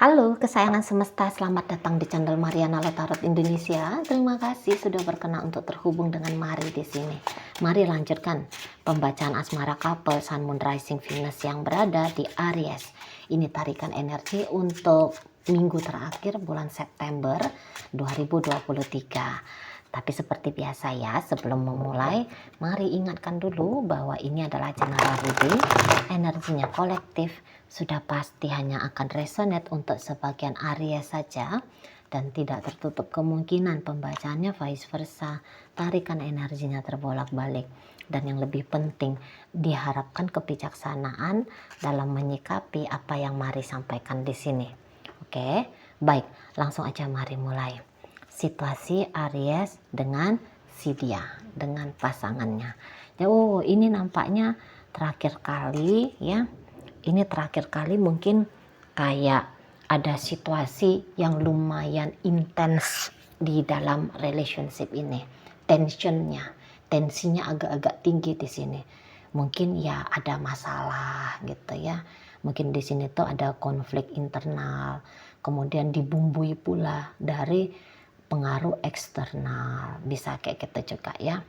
Halo kesayangan semesta, selamat datang di channel Mariana Tarot Indonesia. Terima kasih sudah berkenan untuk terhubung dengan Mari di sini. Mari lanjutkan pembacaan asmara couple Sun Moon Rising Venus yang berada di Aries. Ini tarikan energi untuk minggu terakhir bulan September 2023. Tapi seperti biasa ya, sebelum memulai, mari ingatkan dulu bahwa ini adalah general reading, energinya kolektif, sudah pasti hanya akan resonate untuk sebagian Aries saja, dan tidak tertutup kemungkinan pembacaannya vice versa, tarikan energinya terbolak-balik. Dan yang lebih penting, diharapkan kebijaksanaan dalam menyikapi apa yang Mari sampaikan di sini. Oke, baik, langsung aja mari mulai. Situasi Aries dengan si dia, dengan pasangannya. Oh, ini nampaknya terakhir kali ya. Ini terakhir kali mungkin kayak ada situasi yang lumayan intens di dalam relationship ini. Tensinya agak-agak tinggi di sini. Mungkin ya ada masalah gitu ya. Mungkin di sini tuh ada konflik internal. Kemudian dibumbui pula dari pengaruh eksternal, bisa kayak gitu juga ya.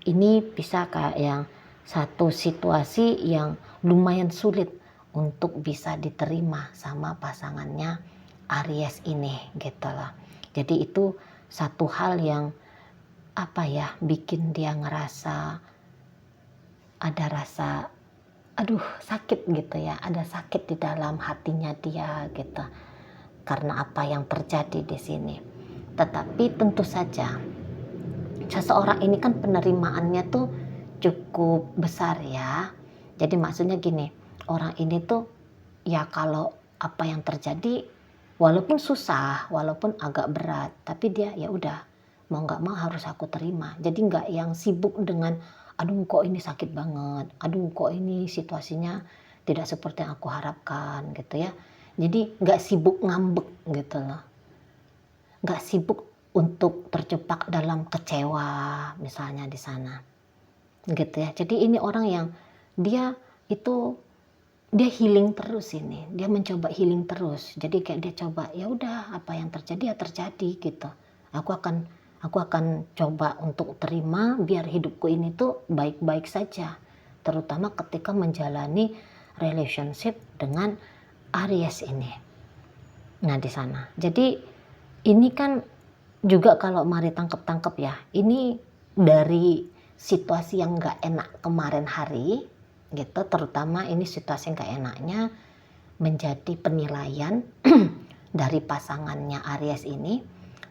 Ini bisa kayak yang satu situasi yang lumayan sulit untuk bisa diterima sama pasangannya Aries ini gitu loh. Jadi itu satu hal yang apa ya, bikin dia ngerasa ada rasa aduh sakit gitu ya, ada sakit di dalam hatinya dia gitu karena apa yang terjadi di sini. Tetapi tentu saja seseorang ini kan penerimaannya tuh cukup besar ya. Jadi maksudnya gini, orang ini tuh ya kalau apa yang terjadi walaupun susah, walaupun agak berat, tapi dia ya udah mau nggak mau harus aku terima. Jadi nggak yang sibuk dengan aduh kok ini sakit banget, aduh kok ini situasinya tidak seperti yang aku harapkan gitu ya. Jadi nggak sibuk ngambek gitu loh. Nggak sibuk untuk terjebak dalam kecewa misalnya di sana gitu ya. Jadi ini orang yang dia healing terus, ini dia mencoba healing terus. Jadi kayak dia coba ya udah apa yang terjadi ya terjadi gitu. Aku akan coba untuk terima biar hidupku ini tuh baik-baik saja, terutama ketika menjalani relationship dengan Aries ini. Nah di sana jadi ini kan juga kalau Mari tangkep ya, ini dari situasi yang gak enak kemarin hari gitu, terutama ini situasi yang gak enaknya menjadi penilaian dari pasangannya Aries ini.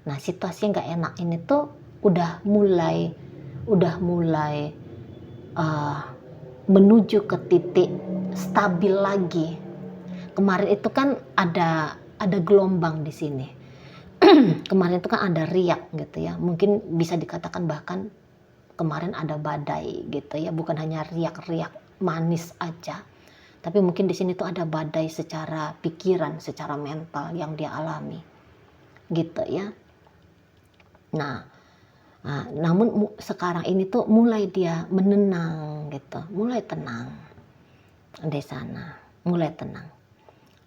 Nah situasi yang gak enak ini tuh udah mulai menuju ke titik stabil lagi. Kemarin itu kan ada gelombang di sini. Kemarin itu kan ada riak gitu ya, mungkin bisa dikatakan bahkan kemarin ada badai gitu ya, bukan hanya riak-riak manis aja, tapi mungkin di sini tuh ada badai secara pikiran, secara mental yang dia alami gitu ya. Nah, namun sekarang ini tuh mulai dia menenang gitu, mulai tenang di sana, mulai tenang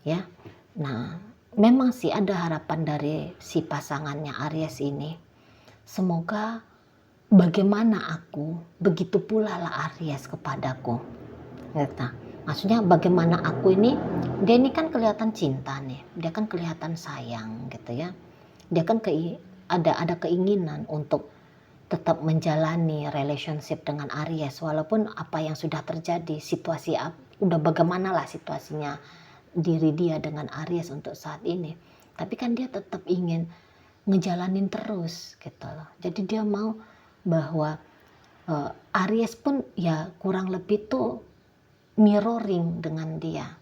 ya. Nah memang sih ada harapan dari si pasangannya Aries ini. Semoga bagaimana aku, begitu pula lah Aries kepadaku. Gitu. Maksudnya bagaimana aku ini, dia ini kan kelihatan cinta nih, dia kan kelihatan sayang gitu ya. Dia kan ada keinginan untuk tetap menjalani relationship dengan Aries walaupun apa yang sudah terjadi, situasi udah bagaimana lah situasinya diri dia dengan Aries untuk saat ini, tapi kan dia tetap ingin ngejalanin terus gitu loh. Jadi dia mau bahwa Aries pun ya kurang lebih tuh mirroring dengan dia.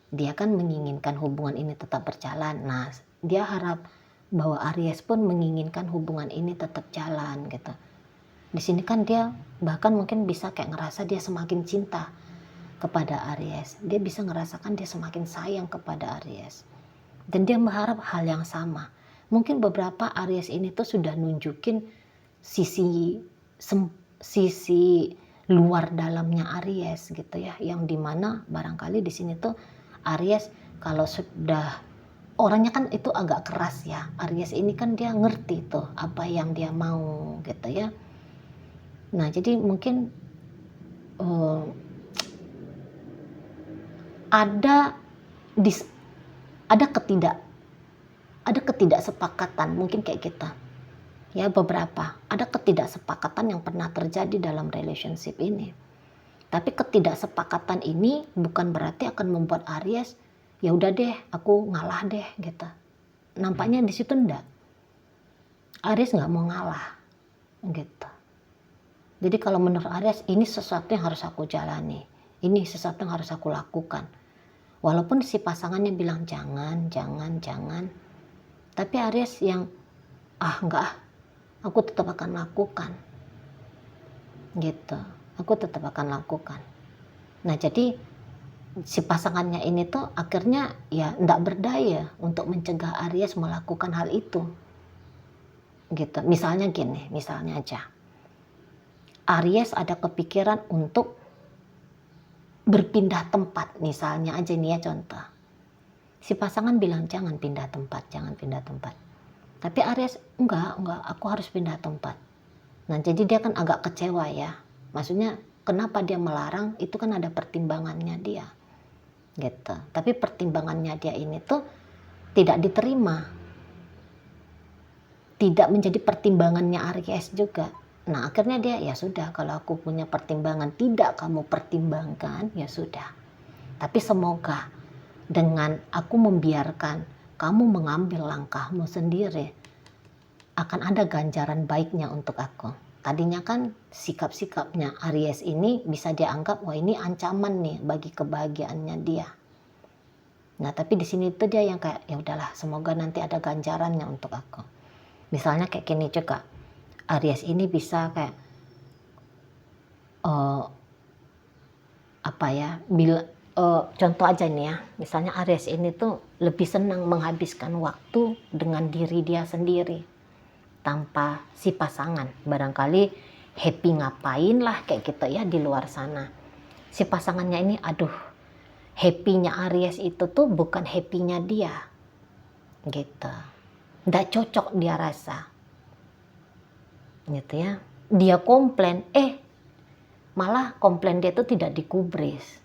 Dia kan menginginkan hubungan ini tetap berjalan. Nah dia harap bahwa Aries pun menginginkan hubungan ini tetap jalan gitu. Di sini kan dia bahkan mungkin bisa kayak ngerasa dia semakin cinta kepada Aries, dia bisa ngerasakan dia semakin sayang kepada Aries, dan dia berharap hal yang sama. Mungkin beberapa Aries ini tuh sudah nunjukin sisi luar dalamnya Aries gitu ya, yang dimana barangkali di sini tuh Aries kalau sudah orangnya kan itu agak keras ya. Aries ini kan dia ngerti tuh apa yang dia mau gitu ya. Nah jadi mungkin uh, ada dis, ada ketidaksepakatan mungkin kayak kita ya, beberapa ada ketidaksepakatan yang pernah terjadi dalam relationship ini. Tapi ketidaksepakatan ini bukan berarti akan membuat Aries ya udah deh aku ngalah deh gitu. Nampaknya di situ enggak. Aries nggak mau ngalah gitu. Jadi kalau menurut Aries ini sesuatu yang harus aku jalani, ini sesuatu yang harus aku lakukan. Walaupun si pasangannya bilang jangan, tapi Aries yang enggak, aku tetap akan lakukan gitu. Aku tetap akan lakukan. Nah jadi si pasangannya ini tuh akhirnya ya enggak berdaya untuk mencegah Aries melakukan hal itu gitu. Misalnya gini, misalnya aja Aries ada kepikiran untuk berpindah tempat, misalnya aja nih ya contoh. Si pasangan bilang jangan pindah tempat. Tapi Aries enggak, aku harus pindah tempat. Nah jadi dia kan agak kecewa ya. Maksudnya kenapa dia melarang, itu kan ada pertimbangannya dia gitu. Tapi pertimbangannya dia ini tuh tidak diterima, tidak menjadi pertimbangannya Aries juga. Nah akhirnya dia ya sudah, kalau aku punya pertimbangan tidak kamu pertimbangkan ya sudah. Tapi semoga dengan aku membiarkan kamu mengambil langkahmu sendiri akan ada ganjaran baiknya untuk aku. Tadinya kan sikap-sikapnya Aries ini bisa dianggap wah ini ancaman nih bagi kebahagiaannya dia. Nah tapi di sini tuh dia yang kayak ya udahlah semoga nanti ada ganjarannya untuk aku. Misalnya kayak gini juga, Aries ini bisa kayak contoh aja nih ya, misalnya Aries ini tuh lebih senang menghabiskan waktu dengan diri dia sendiri tanpa si pasangan. Barangkali happy ngapain lah kayak gitu ya di luar sana. Si pasangannya ini happy-nya Aries itu tuh bukan happy-nya dia gitu. Nggak cocok dia rasa gitu ya. Dia komplain, malah komplain dia tuh tidak digubris.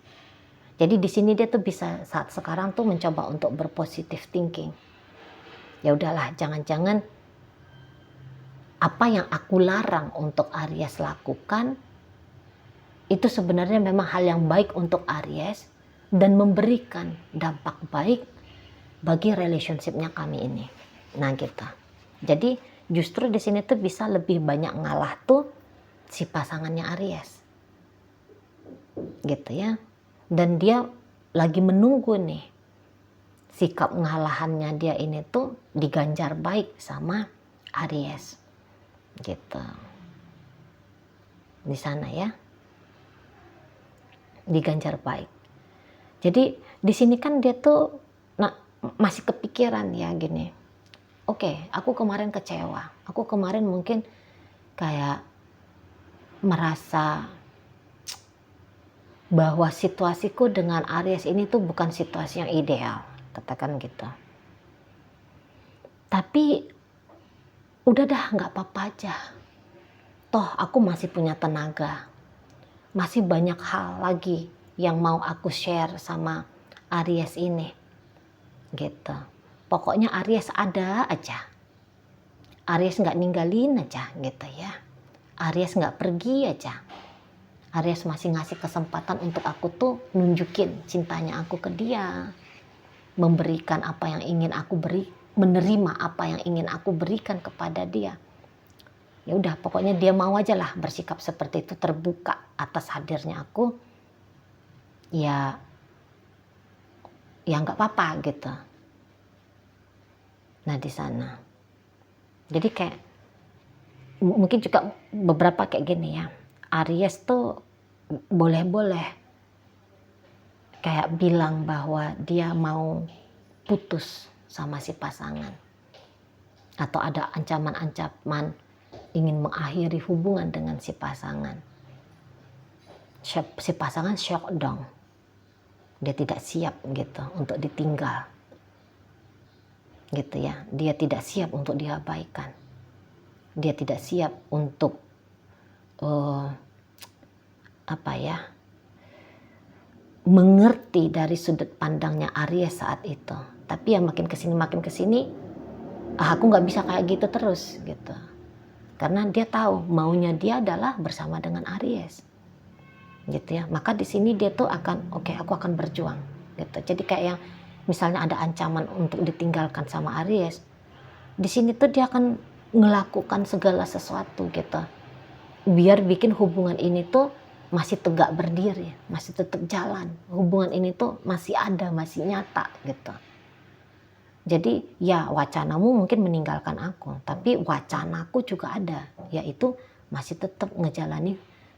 Jadi di sini dia tuh bisa saat sekarang tuh mencoba untuk berpositif thinking. Ya udahlah, jangan-jangan apa yang aku larang untuk Aries lakukan itu sebenarnya memang hal yang baik untuk Aries dan memberikan dampak baik bagi relationship-nya kami ini. Nah gitu. Jadi justru di sini tuh bisa lebih banyak ngalah tuh si pasangannya Aries. Gitu ya. Dan dia lagi menunggu nih sikap ngalahannya dia ini tuh diganjar baik sama Aries. Gitu. Di sana ya. Diganjar baik. Jadi di sini kan dia tuh masih kepikiran ya gini. Oke, aku kemarin kecewa. Aku kemarin mungkin kayak merasa bahwa situasiku dengan Aries ini tuh bukan situasi yang ideal, katakan gitu. Tapi udah dah, nggak apa-apa aja. Toh aku masih punya tenaga, masih banyak hal lagi yang mau aku share sama Aries ini, gitu. Pokoknya Aries ada aja, Aries nggak ninggalin aja, gitu ya. Aries nggak pergi aja. Aries masih ngasih kesempatan untuk aku tuh nunjukin cintanya aku ke dia, memberikan apa yang ingin aku beri, menerima apa yang ingin aku berikan kepada dia. Ya udah, pokoknya dia mau aja lah bersikap seperti itu, terbuka atas hadirnya aku. Ya nggak apa-apa gitu. Nah di sana, jadi kayak mungkin juga beberapa kayak gini ya. Aries tuh boleh-boleh kayak bilang bahwa dia mau putus sama si pasangan. Atau ada ancaman-ancaman ingin mengakhiri hubungan dengan si pasangan. Si pasangan shock dong. Dia tidak siap gitu untuk ditinggal. gitu ya. Dia tidak siap untuk diabaikan, dia tidak siap untuk mengerti dari sudut pandangnya Aries saat itu. Tapi ya makin kesini, aku nggak bisa kayak gitu terus gitu. Karena dia tahu maunya dia adalah bersama dengan Aries, gitu ya. Maka di sini dia tuh akan, oke, aku akan berjuang, gitu. Jadi kayak yang misalnya ada ancaman untuk ditinggalkan sama Aries, di sini tuh dia akan melakukan segala sesuatu gitu, biar bikin hubungan ini tuh masih tegak berdiri, masih tetap jalan. Hubungan ini tuh masih ada, masih nyata gitu. Jadi ya wacanamu mungkin meninggalkan aku, tapi wacanaku juga ada, yaitu masih tetap ngejalani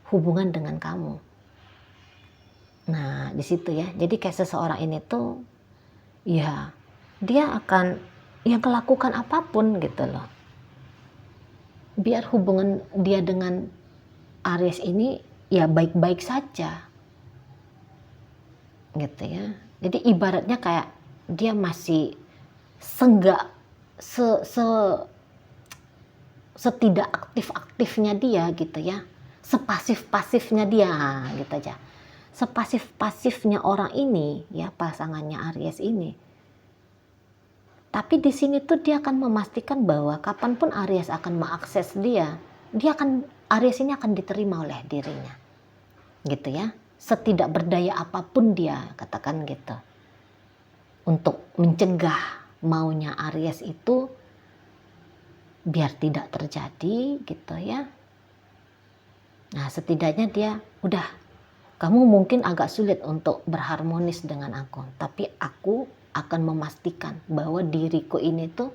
hubungan dengan kamu. Nah di situ ya, jadi kayak seseorang ini tuh ya dia akan yang melakukan apapun gitu loh, biar hubungan dia dengan Aries ini ya baik-baik saja gitu ya. Jadi ibaratnya kayak dia masih setidak aktif-aktifnya dia gitu ya, sepasif-pasifnya dia gitu aja. Sepasif-pasifnya orang ini ya, pasangannya Aries ini. Tapi di sini tuh dia akan memastikan bahwa kapanpun Aries akan mengakses dia Aries ini akan diterima oleh dirinya. Gitu ya. Setidak berdaya apapun dia, katakan gitu. Untuk mencegah maunya Aries itu biar tidak terjadi gitu ya. Nah, setidaknya dia udah, kamu mungkin agak sulit untuk berharmonis dengan aku, tapi aku akan memastikan bahwa diriku ini tuh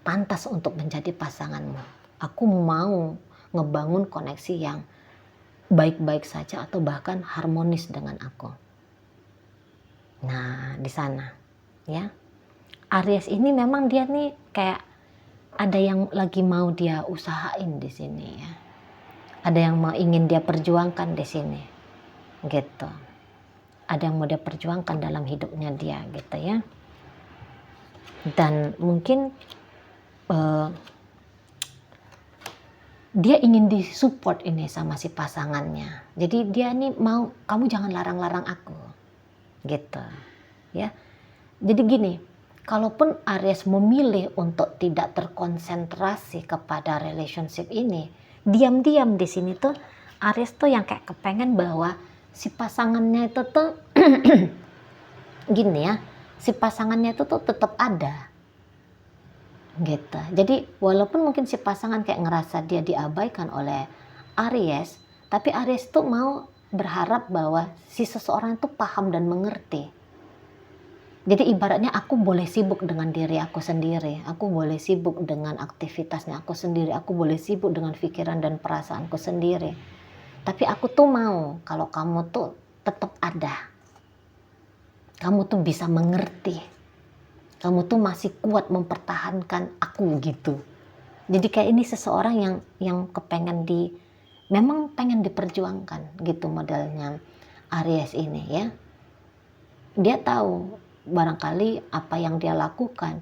pantas untuk menjadi pasanganmu. Aku mau ngebangun koneksi yang baik-baik saja atau bahkan harmonis dengan aku. Nah, di sana ya. Aries ini memang dia nih kayak ada yang lagi mau dia usahain di sini ya. Ada yang mau ingin dia perjuangkan di sini. Gitu. Ada yang mau dia perjuangkan dalam hidupnya dia gitu ya. Dan mungkin dia ingin disupport ini sama si pasangannya. Jadi dia nih mau, kamu jangan larang-larang aku. Gitu. Ya. Jadi gini, kalaupun Aries memilih untuk tidak terkonsentrasi kepada relationship ini, diam-diam di sini tuh Aries tuh yang kayak kepengen bahwa si pasangannya itu tuh gini ya, si pasangannya itu tuh tetap ada gitu. Jadi walaupun mungkin si pasangan kayak ngerasa dia diabaikan oleh Aries, tapi Aries tuh mau berharap bahwa si seseorang itu paham dan mengerti. Jadi ibaratnya aku boleh sibuk dengan diri aku sendiri, aku boleh sibuk dengan aktivitasnya aku sendiri, aku boleh sibuk dengan pikiran dan perasaanku sendiri. Tapi aku tuh mau kalau kamu tuh tetap ada. Kamu tuh bisa mengerti. Kamu tuh masih kuat mempertahankan aku gitu. Jadi kayak ini seseorang yang kepengen memang pengen diperjuangkan gitu modelnya Aries ini ya. Dia tahu barangkali apa yang dia lakukan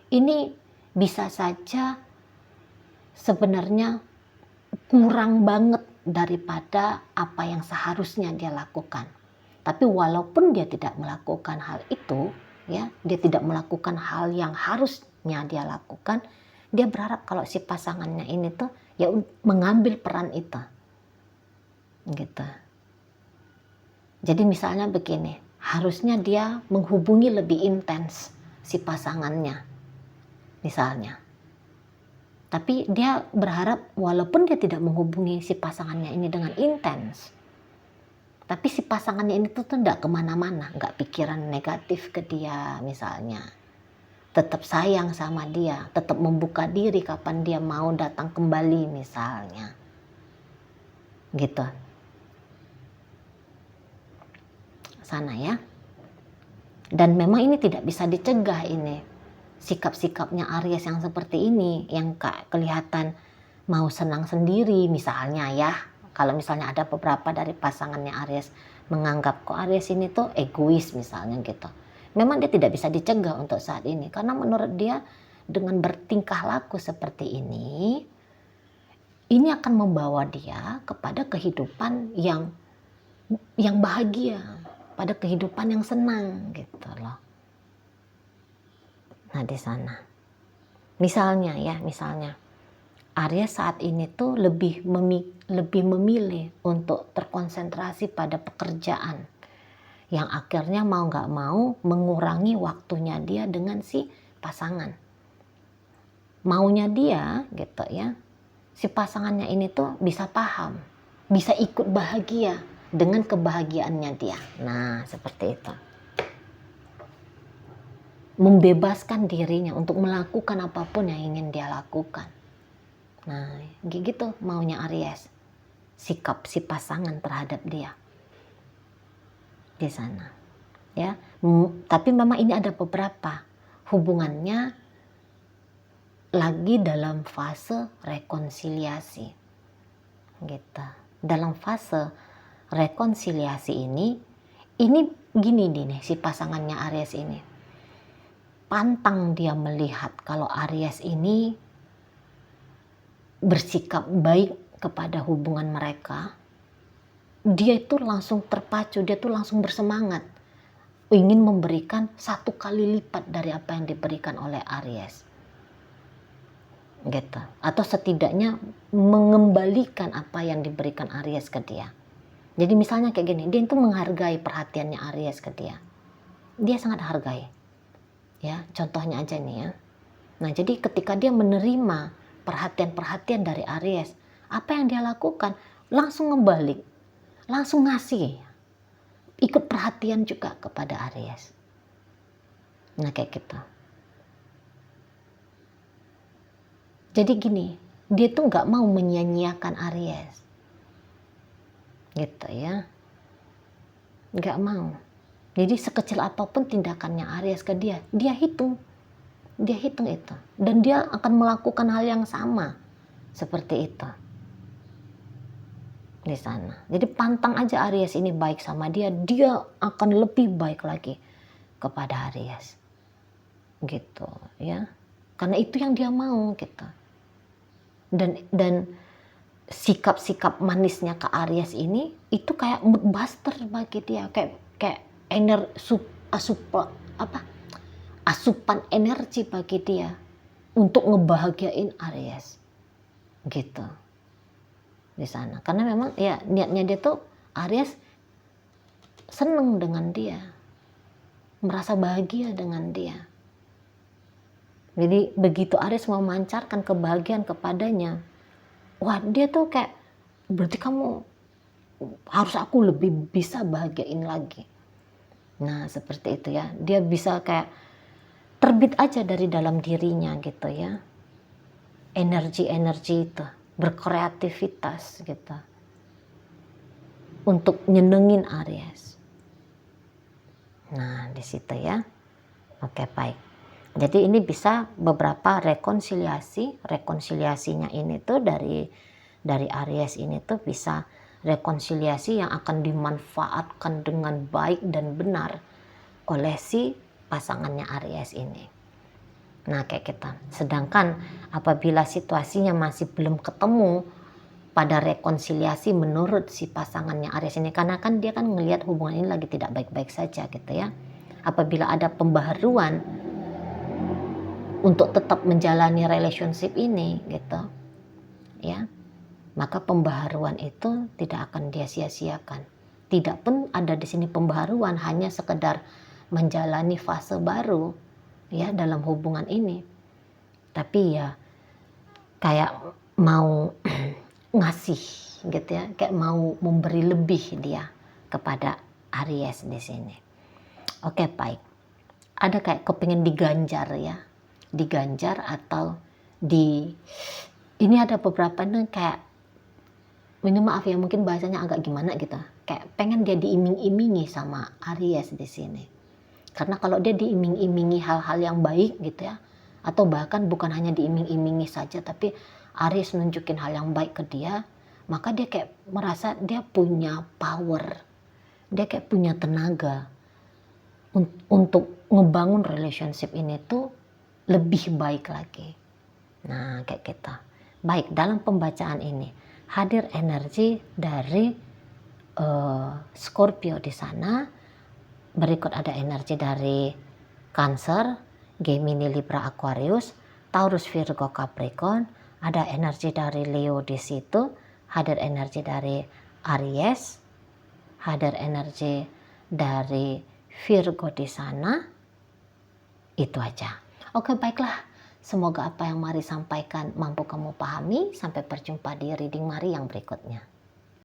ini bisa saja sebenarnya kurang banget daripada apa yang seharusnya dia lakukan. Tapi walaupun dia tidak melakukan hal itu, ya, dia tidak melakukan hal yang harusnya dia lakukan, dia berharap kalau si pasangannya ini tuh ya mengambil peran itu. Gitu. Jadi misalnya begini, harusnya dia menghubungi lebih intens si pasangannya. Misalnya. Tapi dia berharap walaupun dia tidak menghubungi si pasangannya ini dengan intens, tapi si pasangannya ini tuh tidak kemana-mana, nggak pikiran negatif ke dia misalnya. Tetap sayang sama dia, tetap membuka diri kapan dia mau datang kembali misalnya. Gitu. Sana ya. Dan memang ini tidak bisa dicegah ini. Sikap-sikapnya Aries yang seperti ini, yang kelihatan mau senang sendiri misalnya ya. Kalau misalnya ada beberapa dari pasangannya Aries menganggap kok Aries ini tuh egois misalnya gitu. Memang dia tidak bisa dicegah untuk saat ini, karena menurut dia dengan bertingkah laku seperti ini akan membawa dia kepada kehidupan yang bahagia, pada kehidupan yang senang gitu loh. Nah di sana, misalnya Aries saat ini tuh lebih memilih untuk terkonsentrasi pada pekerjaan, yang akhirnya mau nggak mau mengurangi waktunya dia dengan si pasangan. Maunya dia gitu ya, si pasangannya ini tuh bisa paham, bisa ikut bahagia dengan kebahagiaannya dia. Nah seperti itu. Membebaskan dirinya untuk melakukan apapun yang ingin dia lakukan. Nah gitu maunya Aries, sikap si pasangan terhadap dia di sana ya. Tapi memang ini ada beberapa hubungannya lagi dalam fase rekonsiliasi gitu. Dalam fase rekonsiliasi ini gini nih si pasangannya Aries ini, pantang dia melihat kalau Aries ini bersikap baik kepada hubungan mereka. Dia itu langsung terpacu, dia tuh langsung bersemangat ingin memberikan 1 kali lipat dari apa yang diberikan oleh Aries gitu, atau setidaknya mengembalikan apa yang diberikan Aries ke dia. Jadi misalnya kayak gini, dia itu menghargai perhatiannya Aries ke dia sangat hargai ya. Contohnya aja nih ya, nah jadi ketika dia menerima perhatian dari Aries, apa yang dia lakukan? Langsung ngebalik, langsung ngasih, ikut perhatian juga kepada Aries. Nah kayak gitu. Jadi gini, dia tuh nggak mau menyia-nyiakan Aries gitu ya, nggak mau. Jadi sekecil apapun tindakannya Aries ke dia hitung itu, dan dia akan melakukan hal yang sama seperti itu di sana. Jadi pantang aja Aries ini baik sama dia akan lebih baik lagi kepada Aries gitu ya, karena itu yang dia mau gitu. Dan sikap-sikap manisnya ke Aries ini itu kayak mood buster bagi dia, kayak asupan energi bagi dia untuk ngebahagiain Aries gitu di sana. Karena memang ya niatnya dia tuh Aries seneng dengan dia, merasa bahagia dengan dia. Jadi begitu Aries memancarkan kebahagiaan kepadanya, wah dia tuh kayak, berarti kamu harus aku lebih bisa bahagiain lagi. Nah seperti itu ya, dia bisa kayak terbit aja dari dalam dirinya gitu ya, energi itu, berkreativitas gitu untuk nyenengin Aries. Nah di situ ya. Oke baik. Jadi ini bisa beberapa rekonsiliasinya ini tuh dari Aries ini tuh bisa rekonsiliasi yang akan dimanfaatkan dengan baik dan benar oleh si pasangannya Aries ini. Nah kayak kita. Sedangkan apabila situasinya masih belum ketemu pada rekonsiliasi menurut si pasangannya Aries ini, karena kan dia kan ngelihat hubungan ini lagi tidak baik-baik saja gitu ya. Apabila ada pembaharuan untuk tetap menjalani relationship ini gitu ya, maka pembaharuan itu tidak akan dia sia-siakan. Tidak pun ada di sini pembaharuan hanya sekedar menjalani fase baru ya dalam hubungan ini, tapi ya kayak mau ngasih gitu ya, kayak mau memberi lebih dia kepada Aries di sini. Oke baik, ada kayak kepingin diganjar ya, diganjar atau ini ada beberapa nih kayak, ini maaf ya mungkin bahasanya agak gimana gitu, kayak pengen dia diiming-imingi sama Aries di sini. Karena kalau dia diiming-imingi hal-hal yang baik gitu ya, atau bahkan bukan hanya diiming-imingi saja tapi Aries nunjukin hal yang baik ke dia, maka dia kayak merasa dia punya power, dia kayak punya tenaga untuk ngebangun relationship ini tuh lebih baik lagi. Nah, kayak kita. Baik, dalam pembacaan ini hadir energi dari Scorpio di sana. Berikut ada energi dari Cancer, Gemini, Libra, Aquarius, Taurus, Virgo, Capricorn. Ada energi dari Leo di situ. Hadir energi dari Aries. Hadir energi dari Virgo di sana. Itu aja. Oke, baiklah. Semoga apa yang Mari sampaikan mampu kamu pahami. Sampai berjumpa di reading Mari yang berikutnya.